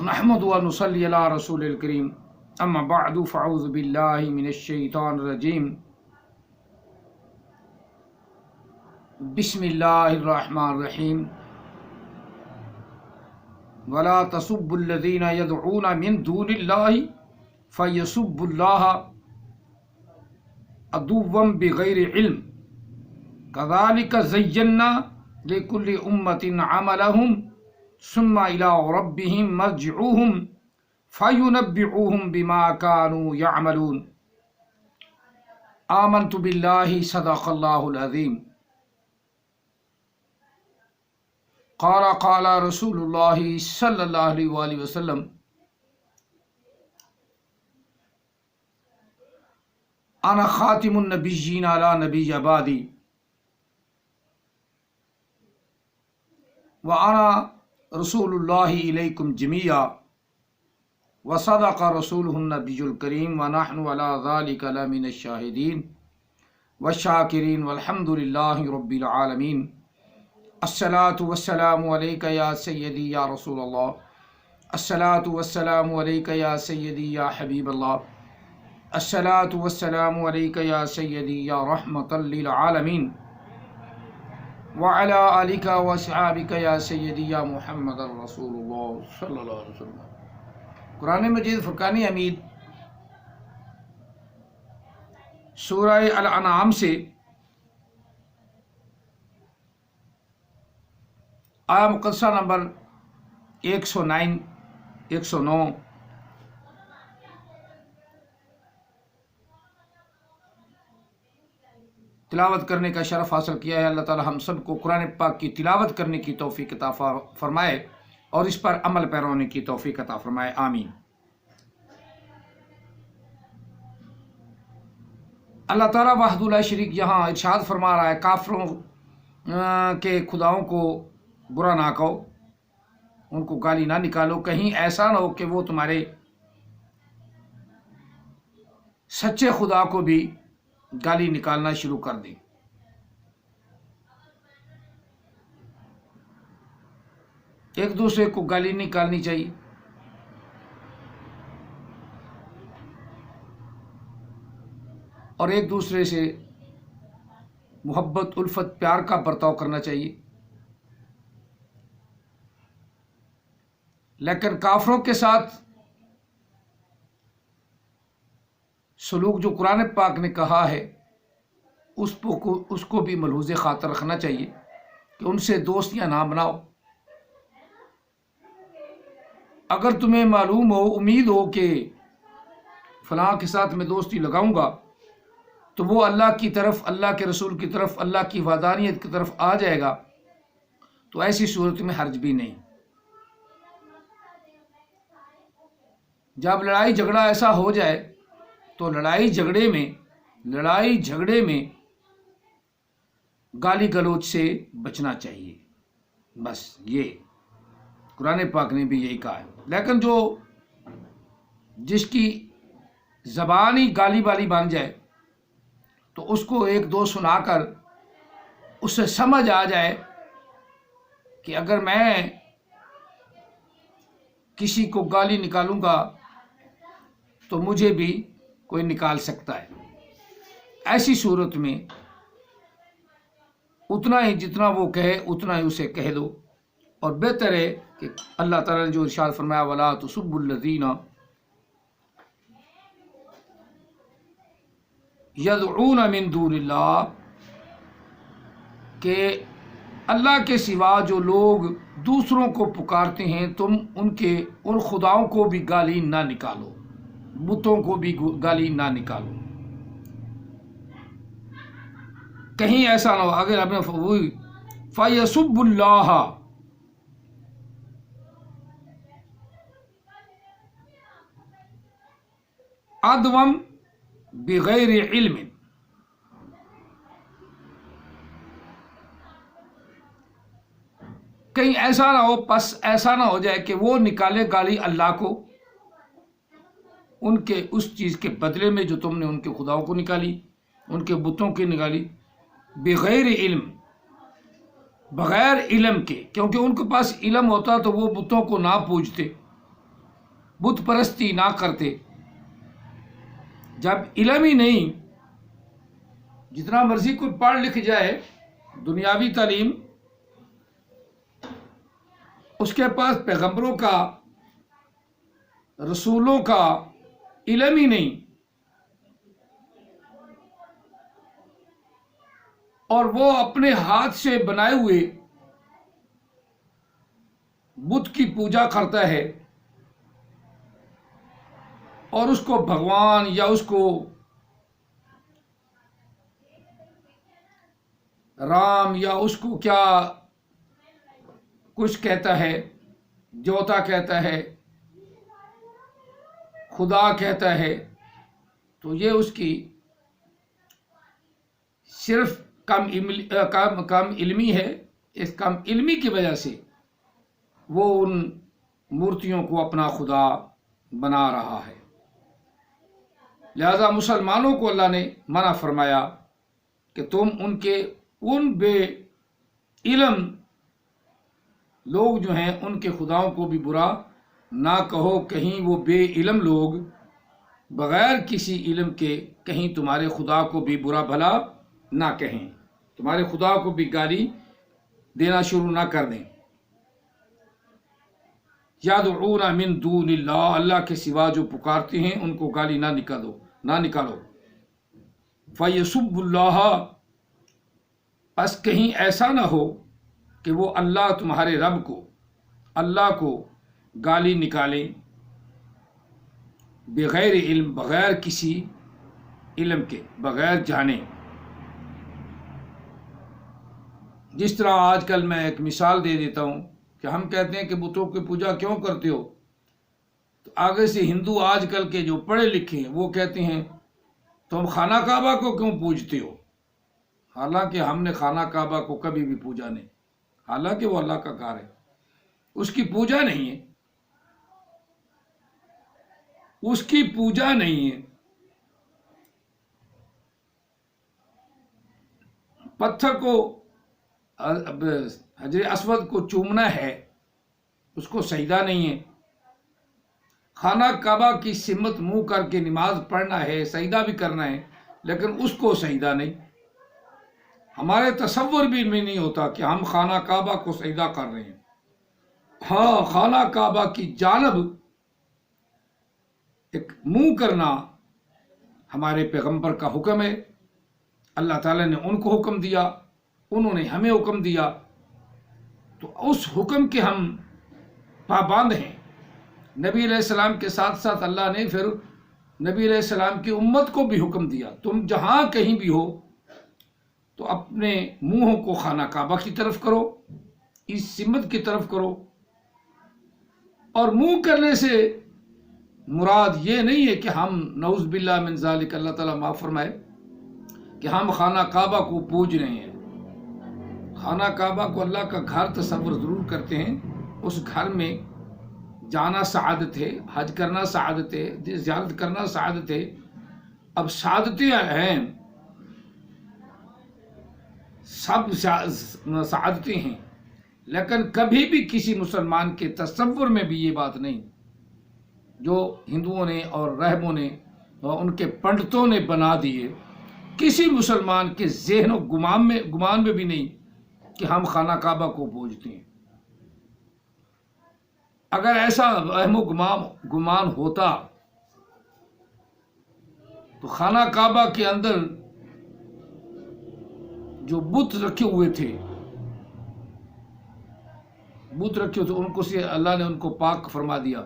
نحمد و نصلی علی رسول الکریم اما بعد فاعوذ باللہ من الشیطان الرجیم بسم اللہ الرحمن الرحیم ولا تسبوا الذین يدعون من دون اللہ فیسبوا اللہ عدوا بغیر علم کذالک زینا لکل امۃ عملہم ثم إلى ربهم مرجعوهم فينبئوهم بما كانوا يعملون آمنت بالله صدق الله العظيم قال رسول الله صلى الله عليه وآله وسلم أنا خاتم النبيين على نبي عبادي وأنا رسول اللہ علیکم جمیعا وصدق رسولہ النبی الکریم ونحن علی ذلک لمن الشاہدین والشاکرین والحمد للہ رب العالمین الصلاۃ والسلام علیک یا سیدی یا رسول اللہ الصلاۃ والسلام علیک یا سیدی یا حبیب اللہ الصلاۃ والسلام علیک یا سیدی یا رحمۃ للعالمین وعلى آلك وصحابك يا سيدي يا محمد رسول اللہ صلی اللہ علیہ وسلم۔ قرآن مجید فرقان حمید سورہ الانعام سے آیا مقدسہ نمبر 109 تلاوت کرنے کا شرف حاصل کیا ہے۔ اللہ تعالی ہم سب کو قرآن پاک کی تلاوت کرنے کی توفیق عطا فرمائے اور اس پر عمل پیرا ہونے کی توفیق عطا فرمائے، آمین۔ اللہ تعالیٰ وحدہ لا شریک یہاں ارشاد فرما رہا ہے کافروں کے خداؤں کو برا نہ کہو، ان کو گالی نہ نکالو، کہیں ایسا نہ ہو کہ وہ تمہارے سچے خدا کو بھی گالی نکالنا شروع کر دیں۔ ایک دوسرے کو گالی نکالنی چاہیے، اور ایک دوسرے سے محبت الفت پیار کا برتاؤ کرنا چاہیے، لیکن کافروں کے ساتھ سلوک جو قرآن پاک نے کہا ہے اس کو بھی ملحوظ خاطر رکھنا چاہیے کہ ان سے دوستیاں نہ بناؤ۔ اگر تمہیں معلوم ہو، امید ہو کہ فلاں کے ساتھ میں دوستی لگاؤں گا تو وہ اللہ کی طرف، اللہ کے رسول کی طرف، اللہ کی وحدانیت کی طرف آ جائے گا، تو ایسی صورت میں حرج بھی نہیں۔ جب لڑائی جھگڑا ایسا ہو جائے تو لڑائی جھگڑے میں گالی گلوچ سے بچنا چاہیے، بس یہ قرآن پاک نے بھی یہی کہا ہے۔ لیکن جس کی زبان ہی گالی بالی بن جائے تو اس کو ایک دو سنا کر اس سے سمجھ آ جائے کہ اگر میں کسی کو گالی نکالوں گا تو مجھے بھی کوئی نکال سکتا ہے، ایسی صورت میں اتنا ہی جتنا وہ کہے اتنا ہی اسے کہہ دو، اور بہتر ہے کہ اللہ تعالیٰ نے جو ارشاد فرمایا وَلَا تُسُبُّوا الَّذِينَ يَدْعُونَ مِن دُونِ اللَّهِ، کہ اللہ کے سوا جو لوگ دوسروں کو پکارتے ہیں تم ان خداؤں کو بھی گالی نہ نکالو، بتوں کو بھی گالی نہ نکالو، کہیں ایسا نہ ہو اگر ہمیں فَيَسُبُّ اللَّهَ عَدْوًا بِغَيْرِ عِلْمٍ، کہیں ایسا نہ ہو، پس ایسا نہ ہو جائے کہ وہ نکالے گالی اللہ کو ان کے اس چیز کے بدلے میں جو تم نے ان کے خداؤں کو نکالی، ان کے بتوں کی نکالی، بغیر علم، بغیر علم کے، کیونکہ ان کے پاس علم ہوتا تو وہ بتوں کو نہ پوجتے، بت پرستی نہ کرتے. جب علم ہی نہیں، جتنا مرضی کوئی پڑھ لکھ جائے دنیاوی تعلیم، اس کے پاس پیغمبروں کا، رسولوں کا علم ہی نہیں، اور وہ اپنے ہاتھ سے بنائے ہوئے بت کی پوجا کرتا ہے اور اس کو بھگوان یا اس کو رام یا اس کو کیا کچھ کہتا ہے، دیوتا کہتا ہے، خدا کہتا ہے، تو یہ اس کی صرف کم علمی ہے. اس کم علمی کی وجہ سے وہ ان مورتیوں کو اپنا خدا بنا رہا ہے. لہذا مسلمانوں کو اللہ نے منع فرمایا کہ تم ان بے علم لوگ جو ہیں ان کے خداؤں کو بھی برا نہ کہو، کہیں وہ بے علم لوگ بغیر کسی علم کے کہیں تمہارے خدا کو بھی برا بھلا نہ کہیں، تمہارے خدا کو بھی گالی دینا شروع نہ کر دیں. یدعون من دون اللہ، اللہ کے سوا جو پکارتے ہیں ان کو گالی نہ نکالو. فیسب اللہ، پس کہیں ایسا نہ ہو کہ وہ اللہ تمہارے رب کو، اللہ کو گالی نکالیں بغیر علم، بغیر کسی علم کے، بغیر جانے. جس طرح آج کل میں ایک مثال دے دیتا ہوں کہ ہم کہتے ہیں کہ بتوں کی پوجا کیوں کرتے ہو، تو آگے سے ہندو آج کل کے جو پڑھے لکھے ہیں وہ کہتے ہیں تم خانہ کعبہ کو کیوں پوجتے ہو، حالانکہ ہم نے خانہ کعبہ کو کبھی بھی پوجا نہیں، حالانکہ وہ اللہ کا گھر ہے، اس کی پوجا نہیں ہے، اس کی پوجا نہیں ہے. پتھر کو، حجر اسود کو چومنا ہے، اس کو سجدہ نہیں ہے. خانہ کعبہ کی سمت منہ کر کے نماز پڑھنا ہے، سجدہ بھی کرنا ہے، لیکن اس کو سجدہ نہیں. ہمارے تصور بھی میں نہیں ہوتا کہ ہم خانہ کعبہ کو سجدہ کر رہے ہیں. ہاں، خانہ کعبہ کی جانب ایک منہ کرنا ہمارے پیغمبر کا حکم ہے. اللہ تعالیٰ نے ان کو حکم دیا، انہوں نے ہمیں حکم دیا، تو اس حکم کے ہم پابند ہیں. نبی علیہ السلام کے ساتھ ساتھ اللہ نے پھر نبی علیہ السلام کی امت کو بھی حکم دیا، تم جہاں کہیں بھی ہو تو اپنے منہوں کو خانہ کعبہ کی طرف کرو، اس سمت کی طرف کرو. اور منہ کرنے سے مراد یہ نہیں ہے کہ ہم نعوذ باللہ من ذالک، اللہ تعالیٰ معاف فرمائے، کہ ہم خانہ کعبہ کو پوج رہے ہیں. خانہ کعبہ کو اللہ کا گھر تصور ضرور کرتے ہیں، اس گھر میں جانا سعادت ہے، حج کرنا سعادت ہے، زیارت کرنا سعادت ہے. اب سعادتیں ہیں، سب سعادتیں ہیں، لیکن کبھی بھی کسی مسلمان کے تصور میں بھی یہ بات نہیں جو ہندوؤں نے اور رہبوں نے اور ان کے پنڈتوں نے بنا دیے، کسی مسلمان کے ذہن و گمان میں بھی نہیں کہ ہم خانہ کعبہ کو پوجتے ہیں. اگر ایسا وہم و گمان ہوتا تو خانہ کعبہ کے اندر جو بت رکھے ہوئے تھے ان کو سے اللہ نے ان کو پاک فرما دیا،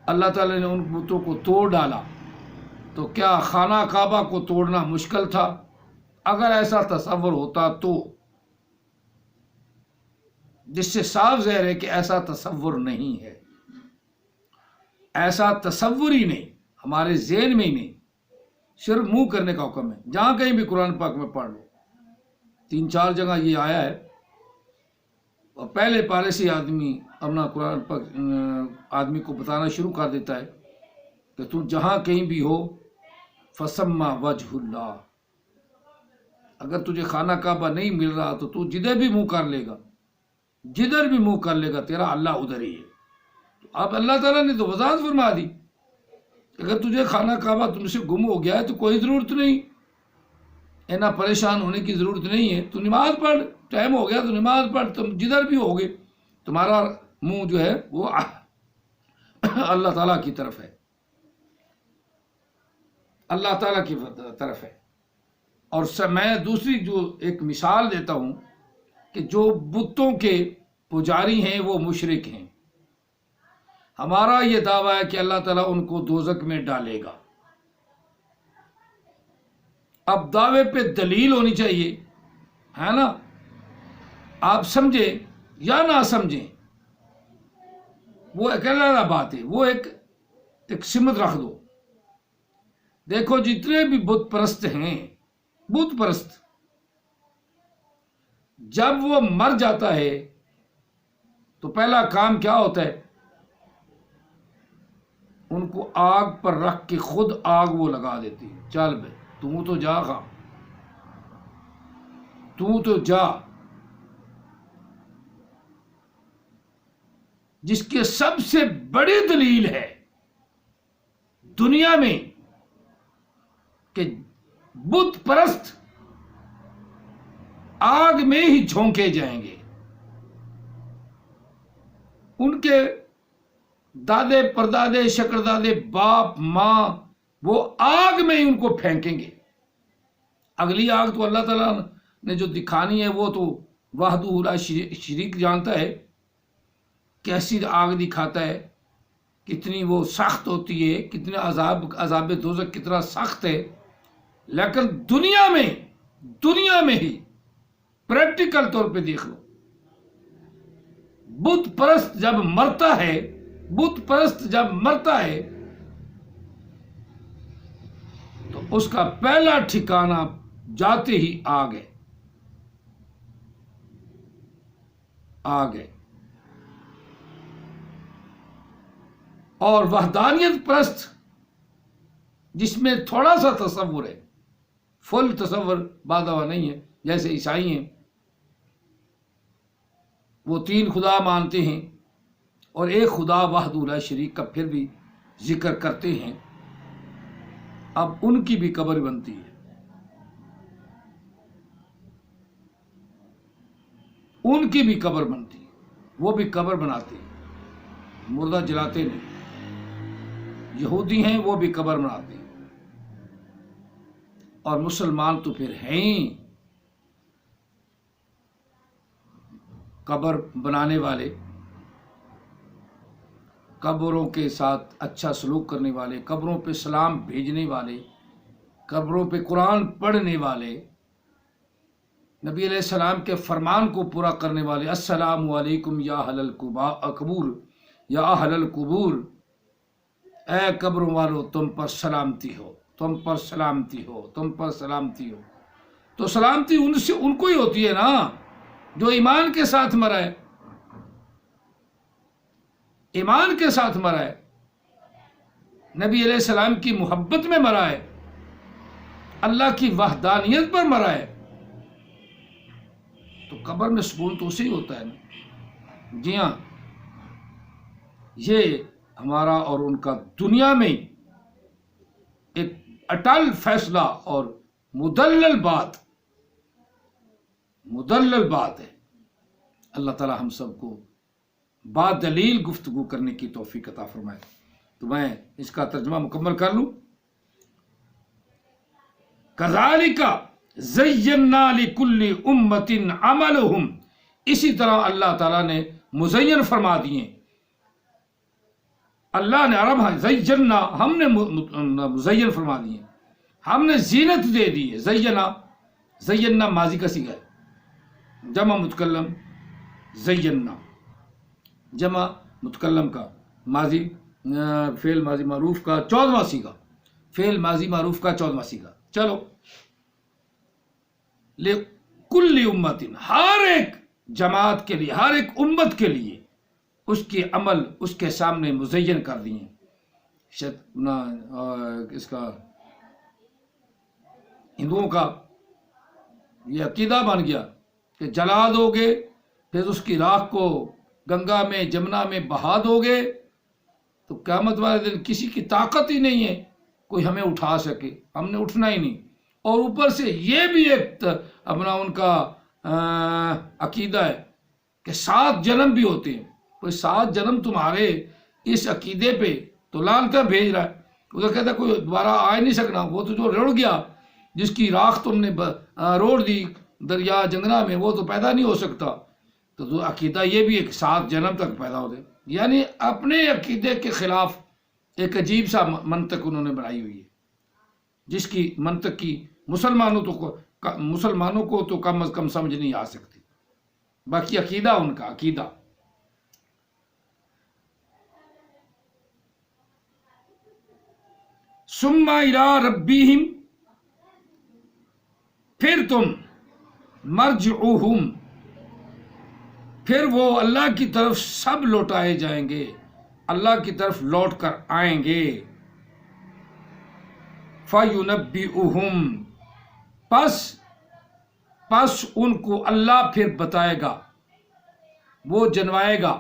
اللہ تعالیٰ نے ان بتوں کو توڑ ڈالا. تو کیا خانہ کعبہ کو توڑنا مشکل تھا؟ اگر ایسا تصور ہوتا تو، جس سے صاف ظاہر ہے کہ ایسا تصور نہیں ہے، ایسا تصور ہی نہیں، ہمارے ذہن میں ہی نہیں. صرف منہ کرنے کا حکم ہے. جہاں کہیں بھی قرآن پاک میں پڑھ لو، 3-4 جگہ یہ آیا ہے، اور پہلے پارے سے آدمی اپنا قرآن پاک آدمی کو بتانا شروع کر دیتا ہے کہ تو جہاں کہیں بھی ہو فسمّا وجہ اللہ. اگر تجھے خانہ کعبہ نہیں مل رہا تو جدھر بھی منہ کر لے گا، تیرا اللہ ادھر ہی ہے. اب اللہ تعالیٰ نے تو وضاحت فرما دی، اگر تجھے خانہ کعبہ تم سے گم ہو گیا ہے تو کوئی ضرورت نہیں، اینا پریشان ہونے کی ضرورت نہیں ہے، تو نماز پڑھ، ٹائم ہو گیا تو نماز پڑھ، تم جدھر بھی ہوگے تمہارا منہ جو ہے وہ اللہ تعالیٰ کی طرف ہے، اللہ تعالیٰ کی طرف ہے۔ اور میں دوسری جو ایک مثال دیتا ہوں کہ جو بتوں کے پجاری ہیں وہ مشرک ہیں، ہمارا یہ دعویٰ ہے کہ اللہ تعالیٰ ان کو دوزخ میں ڈالے گا۔ اب دعوے پہ دلیل ہونی چاہیے، ہے نا؟ آپ سمجھیں یا نہ سمجھیں وہ ایک الگ بات ہے، وہ ایک سمت رکھ دو۔ دیکھو جتنے بھی بت پرست ہیں، بت پرست جب وہ مر جاتا ہے تو پہلا کام کیا ہوتا ہے؟ ان کو آگ پر رکھ کے خود آگ وہ لگا دیتی ہے، چل بے تو جا گا، تو جا۔ جس کے سب سے بڑی دلیل ہے دنیا میں کہ بت پرست آگ میں ہی جھونکے جائیں گے، ان کے دادے پردادے شکردادے باپ ماں وہ آگ میں ہی ان کو پھینکیں گے۔ اگلی آگ تو اللہ تعالیٰ نے جو دکھانی ہے وہ تو وحدہ لا شریک جانتا ہے، کیسی آگ دکھاتا ہے، کتنی وہ سخت ہوتی ہے، کتنا عذاب دوزخ کتنا سخت ہے۔ لیکن دنیا میں ہی پریکٹیکل طور پہ دیکھ لو، بت پرست جب مرتا ہے تو اس کا پہلا ٹھکانہ جاتے ہی آگ ہے، اور وحدانیت پرست جس میں تھوڑا سا تصور ہے، فل تصور بادوا نہیں ہے، جیسے عیسائی ہیں وہ 3 خدا مانتے ہیں اور ایک خدا وحدہ لا شریک کا پھر بھی ذکر کرتے ہیں، اب ان کی بھی قبر بنتی ہے، ان کی بھی قبر بنتی ہے، وہ بھی قبر بناتے ہیں، مردہ جلاتے نہیں۔ یہودی ہیں وہ بھی قبر بناتے ہیں، اور مسلمان تو پھر ہیں ہی قبر بنانے والے، قبروں کے ساتھ اچھا سلوک کرنے والے، قبروں پہ سلام بھیجنے والے، قبروں پہ قرآن پڑھنے والے، نبی علیہ السلام کے فرمان کو پورا کرنے والے۔ السلام علیکم یا اہل القبور، یا اہل القبور، اے قبروں والو تم پر سلامتی ہو، تم پر سلامتی ہو، تم پر سلامتی ہو۔ تو سلامتی ان کو ہی ہوتی ہے نا جو ایمان کے ساتھ مرا ہے، ایمان کے ساتھ مرا ہے، نبی علیہ السلام کی محبت میں مرا ہے، اللہ کی وحدانیت پر مرا ہے، تو قبر میں سکون تو اسے ہی ہوتا ہے نا۔ جی ہاں، یہ ہمارا اور ان کا دنیا میں ایک اٹل فیصلہ اور مدلل بات ہے۔ اللہ تعالی ہم سب کو با دلیل گفتگو کرنے کی توفیق عطا فرمائے۔ تو میں اس کا ترجمہ مکمل کر لوں۔ کذالک زینا لکل امت عملہم، اسی طرح اللہ تعالیٰ نے مزین فرما دیے، اللہ نے عرب زینا، ہم نے مزین فرما دیے، ہم نے زینت دے دی ہے۔ زینا ماضی کا صیغہ ہے، جمع متکلم زینا، جمع متکلم کا ماضی، فعل ماضی معروف کا 14واں صیغہ، فعل ماضی معروف کا 14واں صیغہ۔ چلو، لکل امت، ہر ایک جماعت کے لیے، ہر ایک امت کے لیے اس کے عمل اس کے سامنے مزین کر دیے۔ اس کا ہندوؤں کا یہ عقیدہ بن گیا کہ جلا دو گے، پھر اس کی راکھ کو گنگا میں جمنا میں بہا دو گے تو قیامت والے دن کسی کی طاقت ہی نہیں ہے کوئی ہمیں اٹھا سکے، ہم نے اٹھنا ہی نہیں۔ اور اوپر سے یہ بھی ایک اپنا ان کا عقیدہ ہے کہ 7 جنم بھی ہوتے ہیں۔ کوئی 7 جنم تمہارے اس عقیدے پہ تو لال کر بھیج رہا ہے، وہ تو کہتا ہے کوئی دوبارہ آ نہیں سکنا، وہ تو جو رڑ گیا، جس کی راکھ تم نے روڑ دی دریا جنگنا میں، وہ تو پیدا نہیں ہو سکتا۔ تو عقیدہ یہ بھی ایک 7 جنم تک پیدا ہوتے، یعنی اپنے عقیدے کے خلاف ایک عجیب سا منطق انہوں نے بنائی ہوئی ہے، جس کی منطق کی مسلمانوں کو تو کم از کم سمجھ نہیں آ سکتی۔ باقی عقیدہ ان کا عقیدہ۔ ثم الی ربہم، پھر تم مرجعوہم، پھر وہ اللہ کی طرف سب لوٹائے جائیں گے، اللہ کی طرف لوٹ کر آئیں گے۔ فَيُنَبِّئُهُمْ، پس ان کو اللہ پھر بتائے گا، وہ جنوائے گا،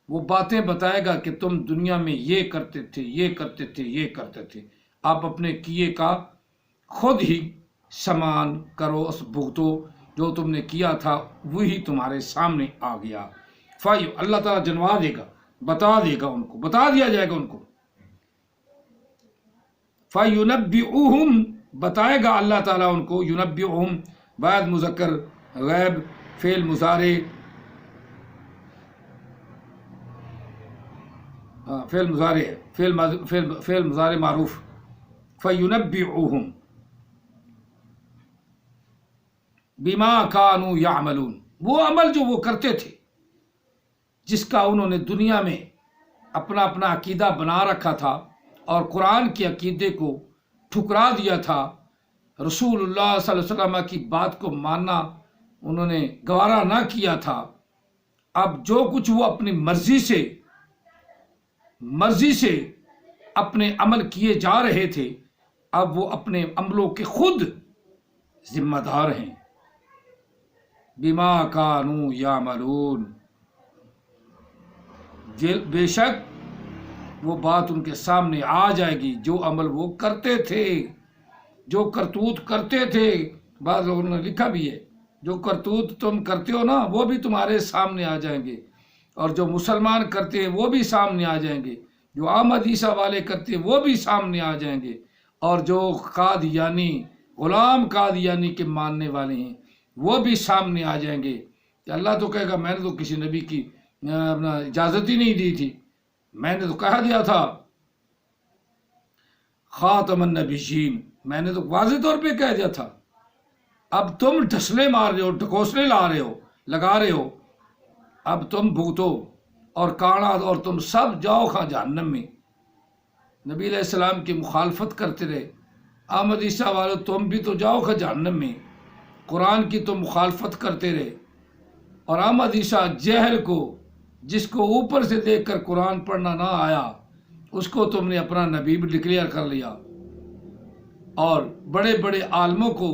وہ باتیں بتائے گا کہ تم دنیا میں یہ کرتے تھے، یہ کرتے تھے، یہ کرتے تھے۔ آپ اپنے کیے کا خود ہی سامان کرو، اس بھگتو، جو تم نے کیا تھا وہی تمہارے سامنے آ گیا۔ اللہ تعالیٰ جنوا دے گا، بتا دے گا، ان کو بتا دیا جائے گا ان کو۔ فَيُنَبِّئُهُمْ، بتائے گا اللہ تعالیٰ ان کو، يُنَبِّئُهُمْ بعد مذکر غیب، فعل مضارع، فعل مضارع ہے، فعل مضارع معروف۔ فَيُنَبِّئُهُمْ بما كانوا يعملون، وہ عمل جو وہ کرتے تھے، جس کا انہوں نے دنیا میں اپنا اپنا عقیدہ بنا رکھا تھا اور قرآن کے عقیدے کو ٹھکرا دیا تھا، رسول اللہ صلی اللہ علیہ وسلم کی بات کو ماننا انہوں نے گوارا نہ کیا تھا۔ اب جو کچھ وہ اپنی مرضی سے اپنے عمل کیے جا رہے تھے، اب وہ اپنے عملوں کے خود ذمہ دار ہیں۔ بما كانوا يعملون، بے شک وہ بات ان کے سامنے آ جائے گی، جو عمل وہ کرتے تھے، جو کرتوت کرتے تھے۔ بعض لوگوں نے لکھا بھی ہے، جو کرتوت تم کرتے ہو نا وہ بھی تمہارے سامنے آ جائیں گے، اور جو مسلمان کرتے ہیں وہ بھی سامنے آ جائیں گے، جو احمد عیسیٰ والے کرتے ہیں وہ بھی سامنے آ جائیں گے، اور جو قادیانی، غلام قادیانی کے ماننے والے ہیں وہ بھی سامنے آ جائیں گے۔ کہ اللہ تو کہے گا میں نے تو کسی نبی کی اپنا اجازت ہی نہیں دی تھی، میں نے تو کہہ دیا تھا خاتم النبیین، میں نے تو واضح طور پہ کہہ دیا تھا۔ اب تم ڈھسلے مار رہے ہو، ڈھکوسلے لگا رہے ہو، اب تم بھگتو اور کانا، اور تم سب جاؤ خاں جہنم میں۔ نبی علیہ السلام کی مخالفت کرتے رہے، احمد عیسیٰ والو تم بھی تو جاؤ خاں جہنم میں، قرآن کی تم مخالفت کرتے رہے، اور احمد عیسیٰ جہل کو، جس کو اوپر سے دیکھ کر قرآن پڑھنا نہ آیا، اس کو تم نے اپنا نبی ڈکلیئر کر لیا، اور بڑے بڑے عالموں کو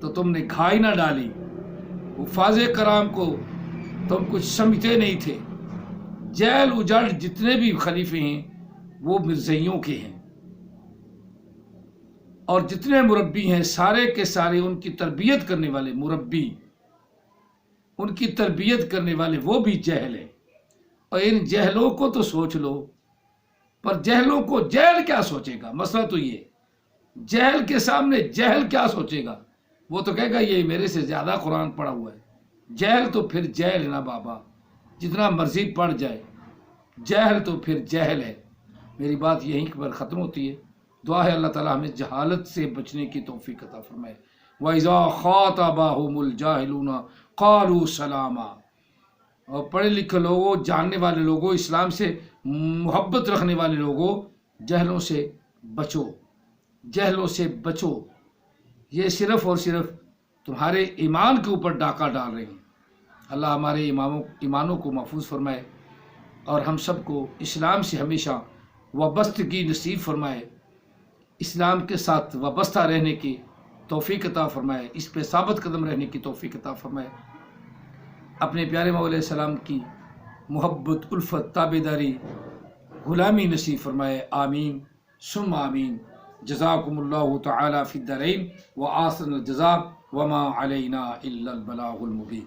تو تم نے کھائی نہ ڈالی، حفاظ کرام کو تم کچھ سمجھتے نہیں تھے۔ جیل اجڑ جتنے بھی خلیفے ہیں وہ مرزائیوں کے ہیں، اور جتنے مربی ہیں سارے کے سارے ان کی تربیت کرنے والے مربی، ان کی تربیت کرنے والے وہ بھی جہل ہیں۔ اور ان جہلوں کو تو سوچ لو، پر جہلوں کو جہل کیا سوچے گا؟ مسئلہ تو یہ، جہل کے سامنے جہل کیا سوچے گا؟ وہ تو کہے گا یہ میرے سے زیادہ قرآن پڑھا ہوا ہے۔ جہل تو پھر جہل ہے نا بابا، جتنا مرضی پڑھ جائے، جہل تو پھر جہل ہے۔ میری بات یہیں پر ختم ہوتی ہے۔ دعا ہے اللہ تعالیٰ ہمیں جہالت سے بچنے کی توفیق عطا فرمائے۔ وَإِذَا خَاطَبَهُمُ الْجَاهِلُونَ قَالُوا سَلَامًا، اور پڑھے لکھے لوگوں، جاننے والے لوگوں، اسلام سے محبت رکھنے والے لوگوں، جہلوں سے بچو، جہلوں سے بچو، یہ صرف اور صرف تمہارے ایمان کے اوپر ڈاکہ ڈال رہے ہیں۔ اللہ ہمارے ایمانوں کو محفوظ فرمائے، اور ہم سب کو اسلام سے ہمیشہ وابستگی نصیب فرمائے، اسلام کے ساتھ وابستہ رہنے کی توفیق عطا فرمائے، اس پہ ثابت قدم رہنے کی توفیق عطا فرمائے، اپنے پیارے مولا علیہ السلام کی محبت، الفت، تابعداری غلامی نصیب فرمائے، آمین ثم آمین۔ جزاکم اللہ تعالی فی الدارین وآحسن الجزاء وما علینا الا البلاغ المبین۔